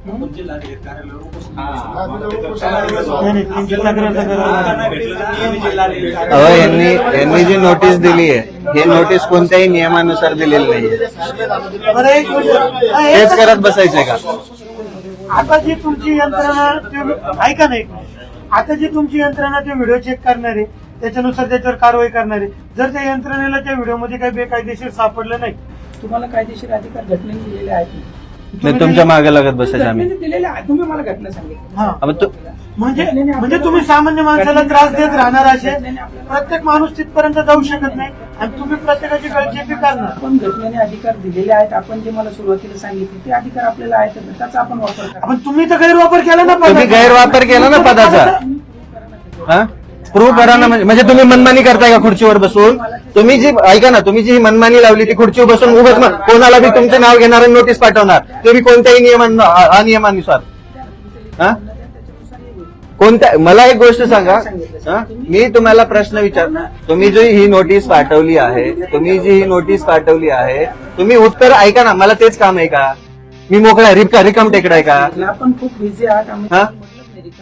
यांनी जी नोटीस दिली आहे ही नोटीस कोणत्याही नियमानुसार दिलेली नाही, तेच करत बसायचंय का? आता जी तुमची यंत्रणा ऐका नाही, आता जी तुमची यंत्रणा ते व्हिडिओ चेक करणार आहे त्याच्यानुसार त्याच्यावर कारवाई करणार आहे. जर त्या यंत्रणेला त्या व्हिडिओमध्ये काही बेकायदेशीर सापडलं नाही, तुम्हाला कायदेशीर अधिकार घटनेने दिलेले आहेत, नाही तुमच्या मागे लागत बसायचं आम्ही. दिलेले आहे. तुम्ही मला घटना सांगितली. म्हणजे तुम्ही सामान्य माणसाला त्रास देत राहणार असे प्रत्येक माणूस तिथपर्यंत जाऊ शकत नाही आणि तुम्ही प्रत्येकाची गळचेपी करणार. आपण घटनेने अधिकार दिलेले आहेत. आपण जे मला सुरुवातीला सांगितले ते अधिकार आपल्याला आहेत, त्याचा आपण वापर करा. पण तुम्ही तर गैरवापर केला ना, तुम्ही गैरवापर केला ना पदाचा. प्रूव्ह करा ना. म्हणजे तुम्ही मनमानी करताय का खुर्चीवर बसून? तुम्ही जी ऐका ना, तुम्ही जी मनमानी लावली ती खुर्चीवर बसून उगाच कोणाला बी तुमचं नाव घेणार आणि नोटीस पाठवणार, ते बी कोणत्याही अनियमानुसार. कोणत्या, मला एक गोष्ट सांगा, मी तुम्हाला प्रश्न विचारतो. तुम्ही जी ही नोटीस पाठवली आहे, तुम्ही उत्तर ऐका ना. मला तेच काम आहे का? मी मोकळा रिकाम टेकडा आहे का? आपण खूप बिझी आहात.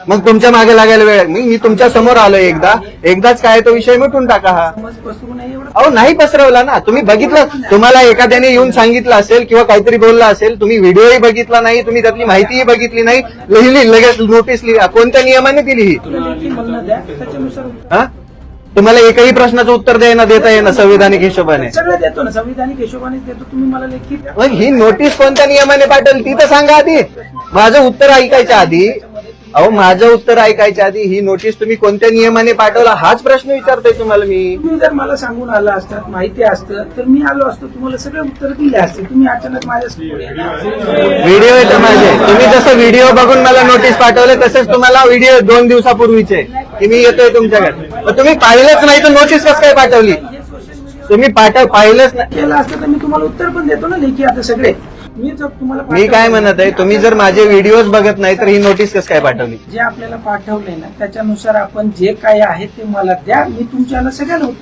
मग तुमच्या मागे लागायला वेळ. मी तुमच्या समोर आलोय एकदाच काय तो विषय मिटून टाका हा. अहो नाही पसरवला ना तुम्ही. बघितलं, तुम्हाला एखाद्याने येऊन सांगितलं असेल किंवा काहीतरी बोललं असेल, तुम्ही व्हिडिओही बघितला नाही, तुम्ही त्यातली माहितीही बघितली नाही, लिहिली लगेच नोटीस लिहिली. कोणत्या नियमाने दिली ही? तुम्हाला एकही प्रश्नाचं उत्तर देता येणं संविधानिक हिशोबाने? सगळं देतो ना, संविधानिक हिशोबाने देतो. तुम्ही मला लेखी ही नोटीस कोणत्या नियमाने पाठवली ती तर सांगा आधी. माझं उत्तर ऐकायच्या आधी ही नोटीस तुम्ही कोणत्या नियमाने पाठवला हाच प्रश्न विचारतोय तुम्हाला मी. तुम्ही जर मला सांगून आलं असतात, माहिती असतं तर मी आलो असतो, तुम्हाला सगळे उत्तर दिले असते. तुम्ही अचानक माझ्या व्हिडिओ येतो माझे. तुम्ही जसं व्हिडिओ बघून मला नोटीस पाठवले तसेच तुम्हाला व्हिडिओ 2 दिवसापूर्वीचे की मी येतोय तुमच्याकडे. मग तुम्ही पाहिलंच नाही तर नोटीस कसं काय पाठवली? तुम्ही पाहिलंच नाही केलं असतं तर मी तुम्हाला उत्तर पण देतो ना लेखी. आता सगळे मी काय म्हणत आहे, तुम्ही जर माझे व्हिडिओज बघत नाही तर ही नोटीस कसं काय पाठवली? जे आपल्याला पाठवले ना त्याच्यानुसार आपण जे काय आहे ते मला द्या. मी तुमच्याला सगळ्यांना